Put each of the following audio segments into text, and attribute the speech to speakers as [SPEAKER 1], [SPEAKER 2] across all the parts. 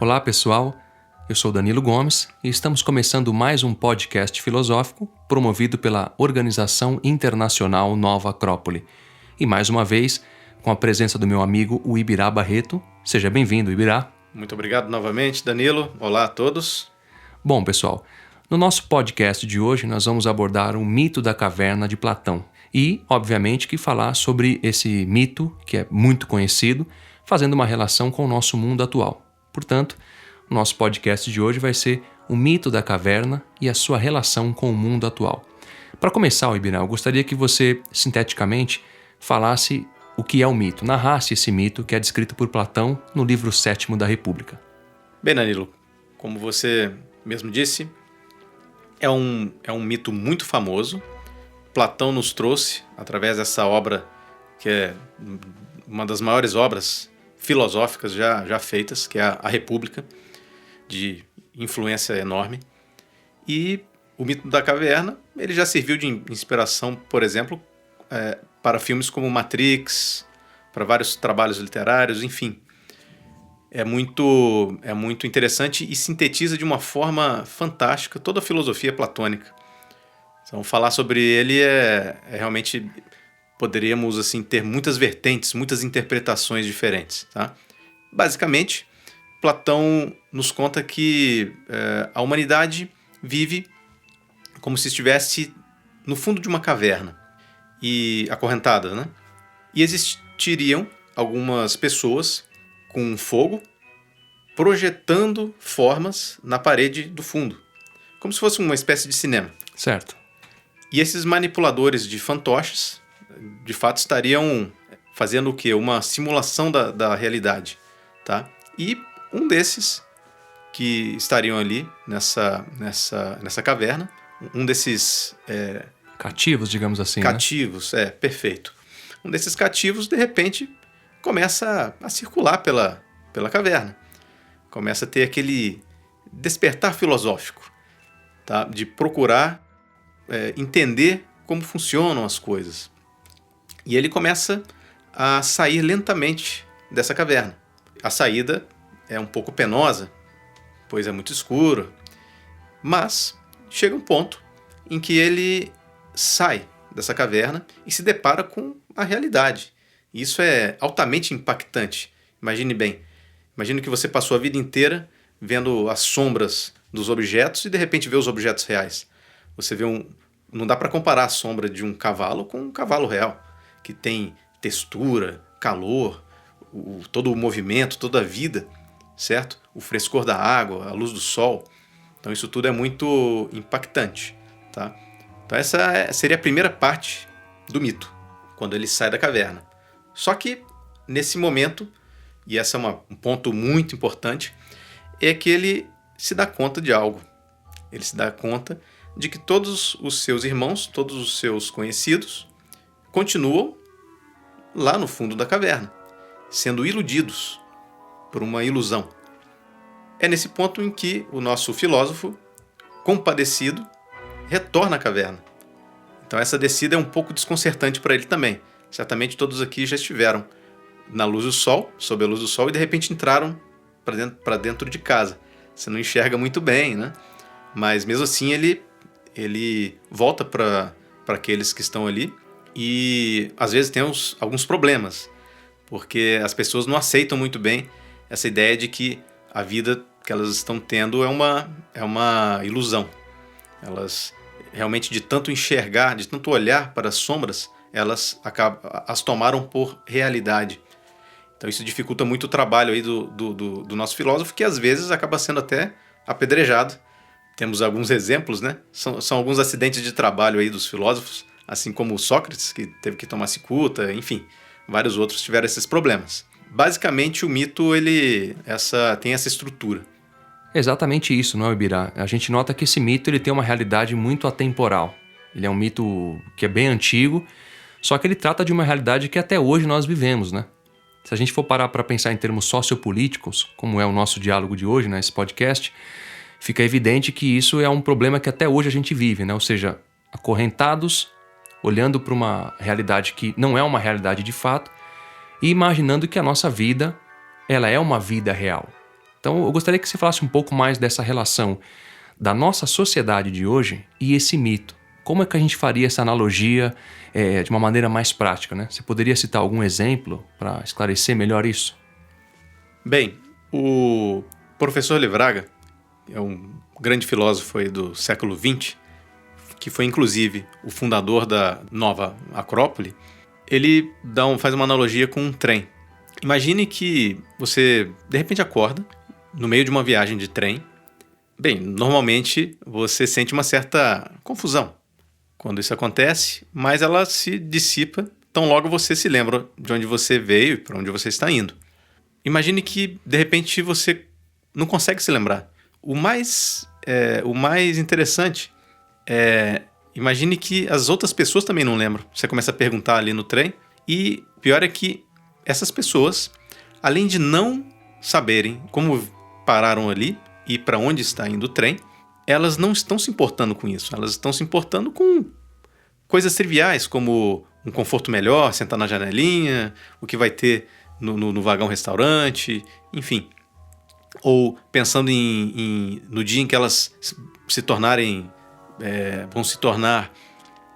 [SPEAKER 1] Olá pessoal, eu sou Danilo Gomes e estamos começando mais um podcast filosófico promovido pela Organização Internacional Nova Acrópole. E mais uma vez, com a presença do meu amigo, o Ibirá Barreto. Seja bem-vindo, Ibirá.
[SPEAKER 2] Muito obrigado novamente, Danilo. Olá a todos.
[SPEAKER 1] Bom, pessoal, no nosso podcast de hoje nós vamos abordar o mito da caverna de Platão. E, obviamente, que falar sobre esse mito, que é muito conhecido, fazendo uma relação com o nosso mundo atual. Portanto, o nosso podcast de hoje vai ser o mito da caverna e a sua relação com o mundo atual. Para começar, Ibirá, eu gostaria que você, sinteticamente, falasse o que é o mito, narrasse esse mito que é descrito por Platão no livro 7º da República.
[SPEAKER 2] Bem, Danilo, como você mesmo disse, é um mito muito famoso. Platão nos trouxe, através dessa obra, que é uma das maiores obras filosóficas já feitas, que é a República, de influência enorme. E o mito da caverna, ele já serviu de inspiração, por exemplo, para filmes como Matrix, para vários trabalhos literários, enfim. É muito interessante e sintetiza de uma forma fantástica toda a filosofia platônica. Então, falar sobre ele realmente... Poderíamos assim ter muitas vertentes, muitas interpretações diferentes. Tá? Basicamente, Platão nos conta que a humanidade vive como se estivesse no fundo de uma caverna, e acorrentada, né? E existiriam algumas pessoas com fogo projetando formas na parede do fundo, como se fosse uma espécie de cinema.
[SPEAKER 1] Certo.
[SPEAKER 2] E esses manipuladores de fantoches de fato estariam fazendo o quê? Uma simulação da realidade, tá? E um desses que estariam ali nessa caverna, um desses...
[SPEAKER 1] cativos, digamos assim,
[SPEAKER 2] cativos, né? Perfeito. Um desses cativos, de repente, começa a circular pela caverna. Começa a ter aquele despertar filosófico, tá? De procurar entender como funcionam as coisas. E ele começa a sair lentamente dessa caverna. A saída é um pouco penosa, pois é muito escuro, mas chega um ponto em que ele sai dessa caverna e se depara com a realidade. E isso é altamente impactante. Imagine bem, imagine que você passou a vida inteira vendo as sombras dos objetos e de repente vê os objetos reais. Você vê não dá para comparar a sombra de um cavalo com um cavalo real, que tem textura, calor, todo o movimento, toda a vida, certo? O frescor da água, a luz do sol. Então isso tudo é muito impactante, tá? Então essa seria a primeira parte do mito, quando ele sai da caverna. Só que, nesse momento, e esse é um ponto muito importante, é que ele se dá conta de algo. Ele se dá conta de que todos os seus irmãos, todos os seus conhecidos, continuam lá no fundo da caverna, sendo iludidos por uma ilusão. É nesse ponto em que o nosso filósofo, compadecido, retorna à caverna. Então essa descida é um pouco desconcertante para ele também. Certamente todos aqui já estiveram na luz do sol, sob a luz do sol, e de repente entraram para dentro de casa. Você não enxerga muito bem, né? Mas mesmo assim ele volta para aqueles que estão ali. E às vezes tem alguns problemas, porque as pessoas não aceitam muito bem essa ideia de que a vida que elas estão tendo é uma ilusão. Elas realmente, de tanto enxergar, de tanto olhar para as sombras, elas as tomaram por realidade. Então isso dificulta muito o trabalho aí do nosso filósofo, que às vezes acaba sendo até apedrejado. Temos alguns exemplos, né? São alguns acidentes de trabalho aí dos filósofos, assim como Sócrates, que teve que tomar cicuta, enfim, vários outros tiveram esses problemas. Basicamente, o mito tem essa estrutura.
[SPEAKER 1] Exatamente isso, não é, Ibirá? A gente nota que esse mito ele tem uma realidade muito atemporal. Ele é um mito que é bem antigo, só que ele trata de uma realidade que até hoje nós vivemos, né? Se a gente for parar para pensar em termos sociopolíticos, como é o nosso diálogo de hoje, né, esse podcast, fica evidente que isso é um problema que até hoje a gente vive, né? Ou seja, acorrentados, olhando para uma realidade que não é uma realidade de fato e imaginando que a nossa vida ela é uma vida real. Então eu gostaria que você falasse um pouco mais dessa relação da nossa sociedade de hoje e esse mito. Como é que a gente faria essa analogia de uma maneira mais prática, né? Você poderia citar algum exemplo para esclarecer melhor isso?
[SPEAKER 2] Bem, o professor Livraga é um grande filósofo aí do século XX, que foi inclusive o fundador da nova Acrópole. Ele faz uma analogia com um trem. Imagine que você, de repente, acorda no meio de uma viagem de trem. Bem, normalmente você sente uma certa confusão quando isso acontece, mas ela se dissipa tão logo você se lembra de onde você veio e para onde você está indo. Imagine que, de repente, você não consegue se lembrar. O mais interessante é... Imagine que as outras pessoas também não lembram. Você começa a perguntar ali no trem e pior é que essas pessoas, além de não saberem como pararam ali e para onde está indo o trem, elas não estão se importando com isso. Elas estão se importando com coisas triviais, como um conforto melhor, sentar na janelinha, o que vai ter no vagão restaurante, enfim. Ou pensando no dia em que elas vão se tornar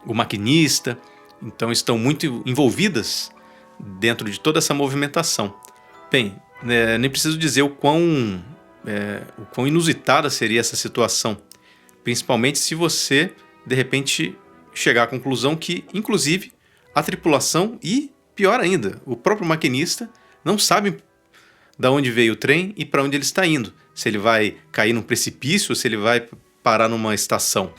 [SPEAKER 2] o maquinista. Então estão muito envolvidas dentro de toda essa movimentação. Bem, nem preciso dizer o quão inusitada seria essa situação, principalmente se você, de repente, chegar à conclusão que, inclusive, a tripulação e, pior ainda, o próprio maquinista não sabem de onde veio o trem e para onde ele está indo. Se ele vai cair num precipício ou se ele vai parar numa estação.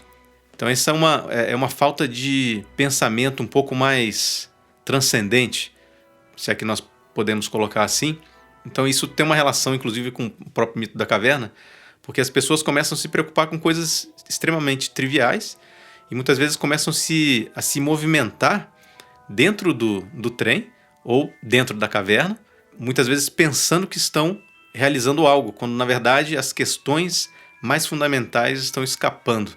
[SPEAKER 2] Então essa é uma falta de pensamento um pouco mais transcendente, se é que nós podemos colocar assim. Então isso tem uma relação, inclusive, com o próprio mito da caverna, porque as pessoas começam a se preocupar com coisas extremamente triviais e muitas vezes começam a se movimentar dentro do trem ou dentro da caverna, muitas vezes pensando que estão realizando algo, quando na verdade as questões mais fundamentais estão escapando.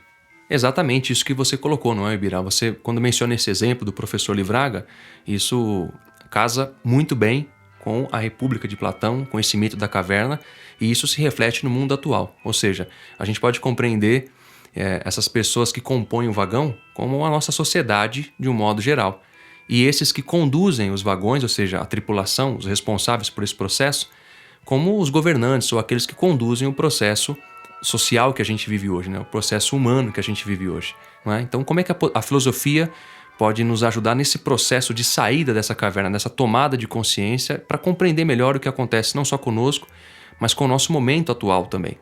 [SPEAKER 1] Exatamente isso que você colocou, não é, Ibirá? Você, quando menciona esse exemplo do professor Livraga, isso casa muito bem com a República de Platão, com esse mito da caverna, e isso se reflete no mundo atual. Ou seja, a gente pode compreender essas pessoas que compõem o vagão como a nossa sociedade de um modo geral. E esses que conduzem os vagões, ou seja, a tripulação, os responsáveis por esse processo, como os governantes ou aqueles que conduzem o processo social que a gente vive hoje, né? O processo humano que a gente vive hoje. Não é? Então, como é que a filosofia pode nos ajudar nesse processo de saída dessa caverna, dessa tomada de consciência, para compreender melhor o que acontece não só conosco, mas com o nosso momento atual também?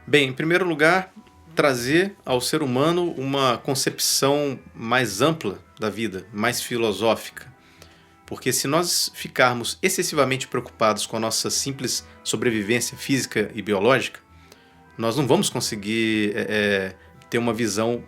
[SPEAKER 2] Bem, em primeiro lugar, trazer ao ser humano uma concepção mais ampla da vida, mais filosófica. Porque se nós ficarmos excessivamente preocupados com a nossa simples sobrevivência física e biológica, nós não vamos conseguir ter uma visão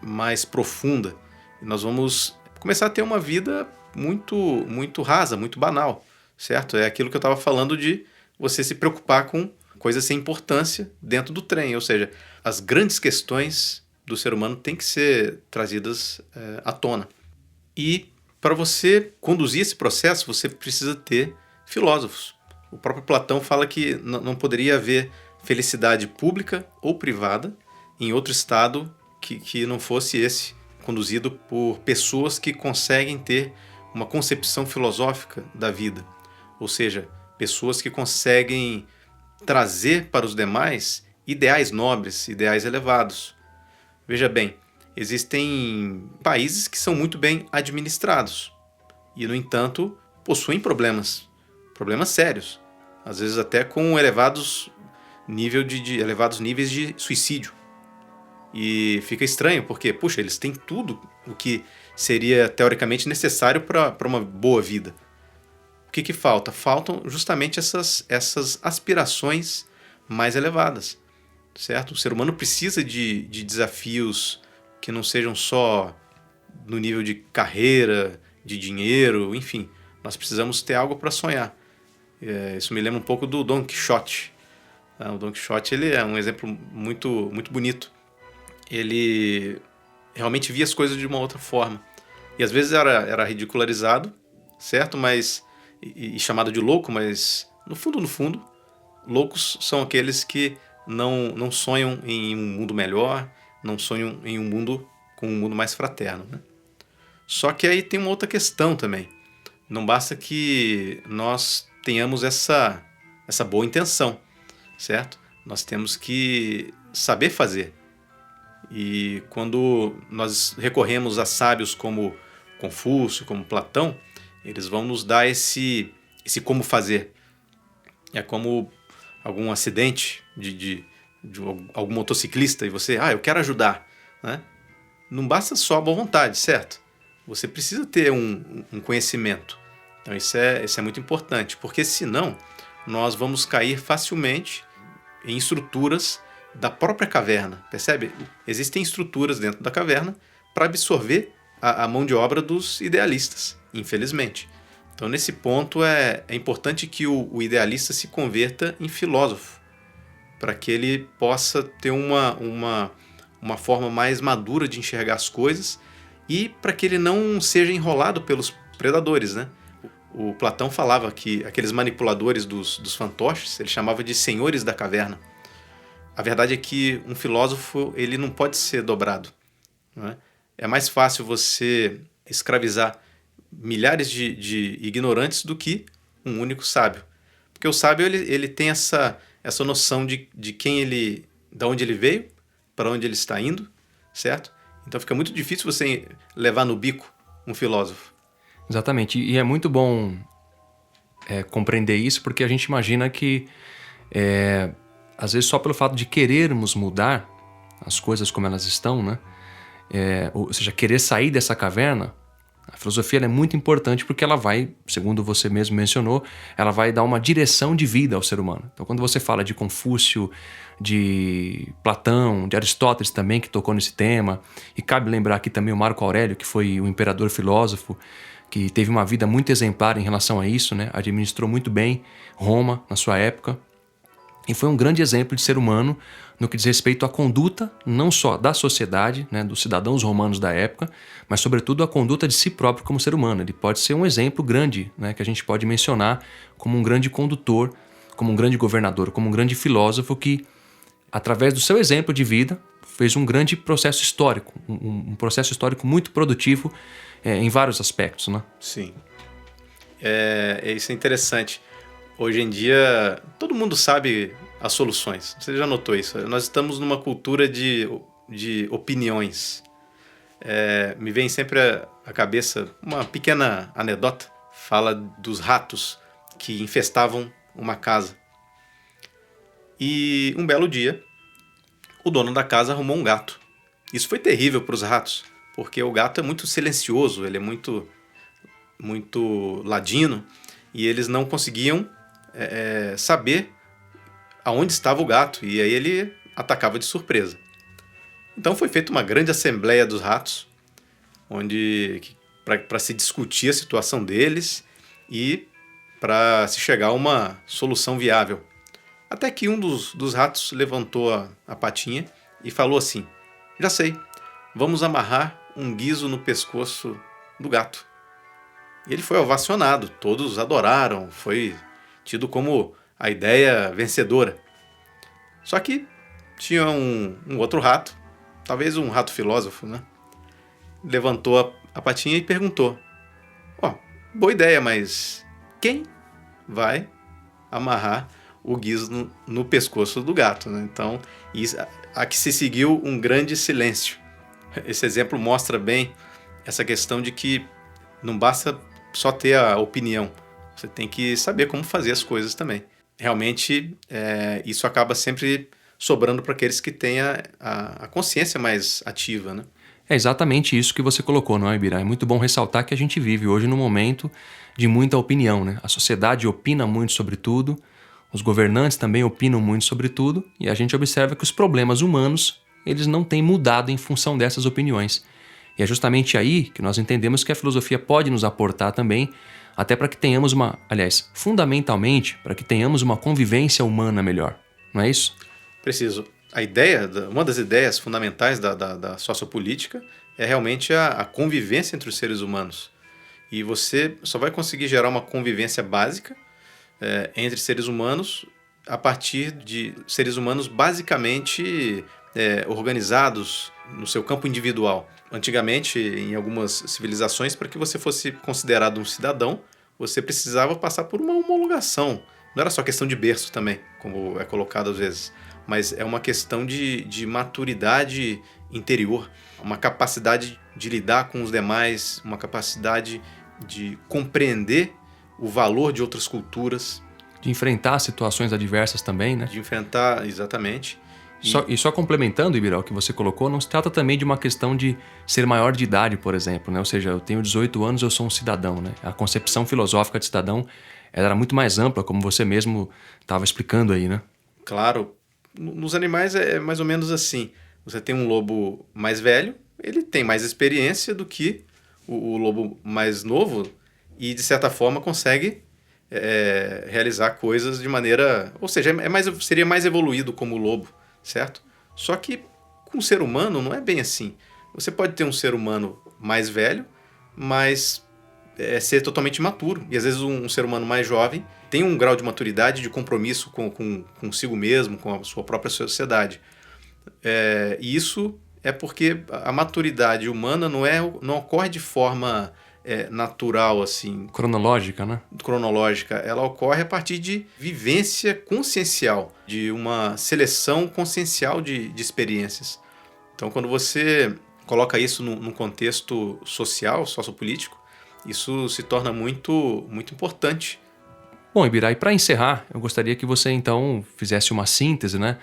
[SPEAKER 2] mais profunda. Nós vamos começar a ter uma vida muito, muito rasa, muito banal, certo? É aquilo que eu estava falando de você se preocupar com coisas sem importância dentro do trem. Ou seja, as grandes questões do ser humano têm que ser trazidas à tona. E para você conduzir esse processo, você precisa ter filósofos. O próprio Platão fala que não poderia haver felicidade pública ou privada em outro estado que não fosse esse, conduzido por pessoas que conseguem ter uma concepção filosófica da vida. Ou seja, pessoas que conseguem trazer para os demais ideais nobres, ideais elevados. Veja bem, existem países que são muito bem administrados e, no entanto, possuem problemas sérios, às vezes até com elevados níveis de suicídio. E fica estranho porque, puxa, eles têm tudo o que seria teoricamente necessário para uma boa vida. O que falta? Faltam justamente essas aspirações mais elevadas, certo? O ser humano precisa de desafios que não sejam só no nível de carreira, de dinheiro, enfim. Nós precisamos ter algo para sonhar. Isso me lembra um pouco do Don Quixote. O Don Quixote ele é um exemplo muito, muito bonito. Ele realmente via as coisas de uma outra forma. E às vezes era ridicularizado, certo? E chamado de louco, mas no fundo, Loucos são aqueles que não sonham em um mundo melhor, não sonham em um mundo com um mundo mais fraterno, né? Só que aí tem uma outra questão também. Não basta que nós tenhamos essa boa intenção, certo? Nós temos que saber fazer. E quando nós recorremos a sábios como Confúcio, como Platão, eles vão nos dar esse como fazer. É como algum acidente de algum motociclista e você, eu quero ajudar, né? Não basta só a boa vontade, certo? Você precisa ter um conhecimento. Então isso é muito importante, porque senão nós vamos cair facilmente em estruturas da própria caverna, percebe? Existem estruturas dentro da caverna para absorver a mão de obra dos idealistas, infelizmente. Então nesse ponto é importante que o idealista se converta em filósofo, para que ele possa ter uma forma mais madura de enxergar as coisas e para que ele não seja enrolado pelos predadores, né? O Platão falava que aqueles manipuladores dos fantoches, ele chamava de senhores da caverna. A verdade é que um filósofo ele não pode ser dobrado, né? É mais fácil você escravizar milhares de ignorantes do que um único sábio. Porque o sábio ele tem essa noção de quem ele, de onde ele veio, para onde ele está indo, certo? Então fica muito difícil você levar no bico um filósofo.
[SPEAKER 1] Exatamente. E é muito bom compreender isso, porque a gente imagina que, às vezes, só pelo fato de querermos mudar as coisas como elas estão, né? Ou seja, querer sair dessa caverna, a filosofia ela é muito importante porque ela vai, segundo você mesmo mencionou, ela vai dar uma direção de vida ao ser humano. Então, quando você fala de Confúcio, de Platão, de Aristóteles também, que tocou nesse tema, e cabe lembrar aqui também o Marco Aurélio, que foi o imperador filósofo, que teve uma vida muito exemplar em relação a isso, né? Administrou muito bem Roma na sua época, e foi um grande exemplo de ser humano no que diz respeito à conduta, não só da sociedade, né, dos cidadãos romanos da época, mas sobretudo a conduta de si próprio como ser humano. Ele pode ser um exemplo grande, né, que a gente pode mencionar como um grande condutor, como um grande governador, como um grande filósofo que, através do seu exemplo de vida, fez um grande processo histórico, um processo histórico muito produtivo em vários aspectos, né?
[SPEAKER 2] Sim. Isso é interessante. Hoje em dia, todo mundo sabe as soluções. Você já notou isso? Nós estamos numa cultura de opiniões. Me vem sempre à cabeça uma pequena anedota. Fala dos ratos que infestavam uma casa. E um belo dia, o dono da casa arrumou um gato. Isso foi terrível para os ratos, porque o gato é muito silencioso, ele é muito ladino, e eles não conseguiam saber aonde estava o gato, e aí ele atacava de surpresa. Então foi feita uma grande assembleia dos ratos, para se discutir a situação deles e para se chegar a uma solução viável. Até que um dos ratos levantou a patinha e falou assim: já sei, vamos amarrar um guizo no pescoço do gato. E ele foi ovacionado, todos adoraram, foi tido como a ideia vencedora. Só que tinha um outro rato, talvez um rato filósofo, né? Levantou a patinha e perguntou: boa ideia, mas quem vai amarrar o guizo no pescoço do gato, né? Então, aqui se seguiu um grande silêncio. Esse exemplo mostra bem essa questão de que não basta só ter a opinião, você tem que saber como fazer as coisas também. Realmente, isso acaba sempre sobrando para aqueles que têm a consciência mais ativa, né?
[SPEAKER 1] É exatamente isso que você colocou, não é, Ibira? É muito bom ressaltar que a gente vive hoje num momento de muita opinião, né? A sociedade opina muito sobre tudo, os governantes também opinam muito sobre tudo, e a gente observa que os problemas humanos, eles não têm mudado em função dessas opiniões. E é justamente aí que nós entendemos que a filosofia pode nos aportar também, até para que tenhamos fundamentalmente, para que tenhamos uma convivência humana melhor. Não é isso?
[SPEAKER 2] Preciso. Uma das ideias fundamentais da sociopolítica é realmente a convivência entre os seres humanos. E você só vai conseguir gerar uma convivência básica entre seres humanos a partir de seres humanos basicamente organizados no seu campo individual. Antigamente, em algumas civilizações, para que você fosse considerado um cidadão, você precisava passar por uma homologação. Não era só questão de berço também, como é colocado às vezes, mas é uma questão de maturidade interior, uma capacidade de lidar com os demais, uma capacidade de compreender o valor de outras culturas.
[SPEAKER 1] De enfrentar situações adversas também, né?
[SPEAKER 2] De enfrentar, exatamente.
[SPEAKER 1] Só complementando, Ibirá, o que você colocou, não se trata também de uma questão de ser maior de idade, por exemplo, né? Ou seja, eu tenho 18 anos, eu sou um cidadão, né? A concepção filosófica de cidadão era muito mais ampla, como você mesmo estava explicando aí, né?
[SPEAKER 2] Claro. Nos animais é mais ou menos assim. Você tem um lobo mais velho, ele tem mais experiência do que o lobo mais novo e, de certa forma, consegue realizar coisas de maneira... Ou seja, seria mais evoluído como lobo, certo? Só que com o ser humano não é bem assim. Você pode ter um ser humano mais velho, mas ser totalmente imaturo. E às vezes um ser humano mais jovem tem um grau de maturidade, de compromisso consigo mesmo, com a sua própria sociedade. E isso é porque a maturidade humana não ocorre de forma natural, assim.
[SPEAKER 1] Cronológica, né?
[SPEAKER 2] Cronológica. Ela ocorre a partir de vivência consciencial, de uma seleção consciencial de experiências. Então, quando você coloca isso num contexto social, sociopolítico, isso se torna muito, muito importante.
[SPEAKER 1] Bom, Ibirá, e para encerrar, eu gostaria que você então fizesse uma síntese, né?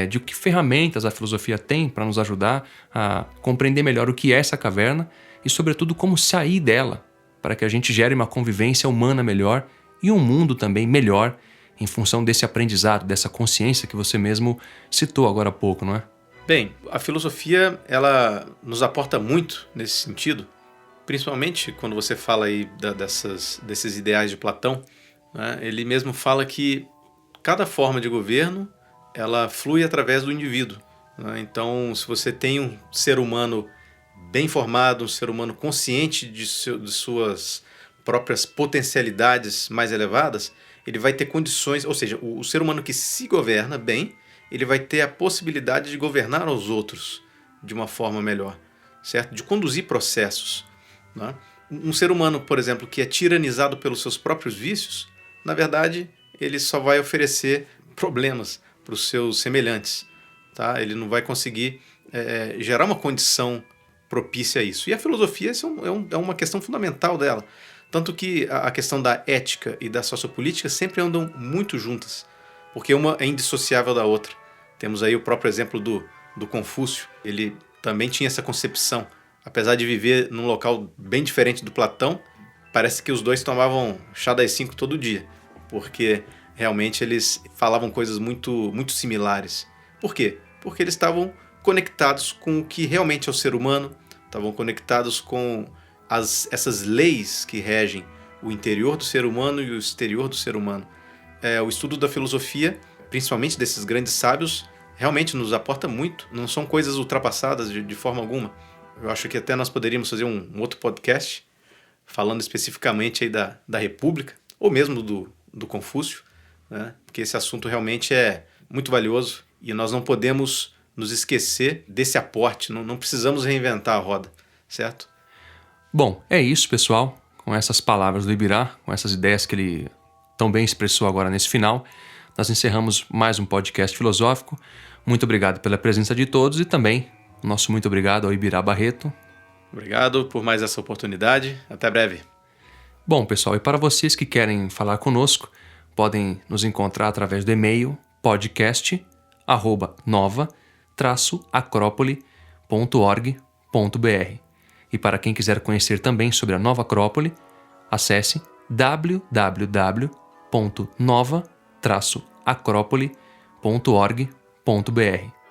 [SPEAKER 1] De que ferramentas a filosofia tem para nos ajudar a compreender melhor o que é essa caverna e, sobretudo, como sair dela, para que a gente gere uma convivência humana melhor e um mundo também melhor em função desse aprendizado, dessa consciência que você mesmo citou agora há pouco, não é?
[SPEAKER 2] Bem, a filosofia ela nos aporta muito nesse sentido, principalmente quando você fala aí desses ideais de Platão, né? Ele mesmo fala que cada forma de governo ela flui através do indivíduo, né? Então, se você tem um ser humano bem formado, um ser humano consciente de suas próprias potencialidades mais elevadas, ele vai ter condições, ou seja, o ser humano que se governa bem, ele vai ter a possibilidade de governar os outros de uma forma melhor, certo? De conduzir processos, né? Um ser humano, por exemplo, que é tiranizado pelos seus próprios vícios, na verdade, ele só vai oferecer problemas para os seus semelhantes, tá? Ele não vai conseguir gerar uma condição propícia a isso. E a filosofia é uma questão fundamental dela. Tanto que a questão da ética e da sociopolítica sempre andam muito juntas, porque uma é indissociável da outra. Temos aí o próprio exemplo do Confúcio. Ele também tinha essa concepção. Apesar de viver num local bem diferente do Platão, parece que os dois tomavam chá das 5 todo dia, porque realmente eles falavam coisas muito, muito similares. Por quê? Porque eles estavam conectados com o que realmente é o ser humano, estavam conectados com essas leis que regem o interior do ser humano e o exterior do ser humano. O estudo da filosofia, principalmente desses grandes sábios, realmente nos aporta muito. Não são coisas ultrapassadas de forma alguma. Eu acho que até nós poderíamos fazer um outro podcast falando especificamente aí da República, ou mesmo do Confúcio, né? Porque esse assunto realmente é muito valioso e nós não podemos nos esquecer desse aporte, não precisamos reinventar a roda, certo?
[SPEAKER 1] Bom, é isso, pessoal. Com essas palavras do Ibirá, com essas ideias que ele tão bem expressou agora nesse final, nós encerramos mais um podcast filosófico. Muito obrigado pela presença de todos e também nosso muito obrigado ao Ibirá Barreto.
[SPEAKER 2] Obrigado por mais essa oportunidade. Até breve.
[SPEAKER 1] Bom, pessoal, e para vocês que querem falar conosco, podem nos encontrar através do e-mail podcast@nova-acrópole.org.br. E para quem quiser conhecer também sobre a Nova Acrópole, acesse www.nova-acrópole.org.br.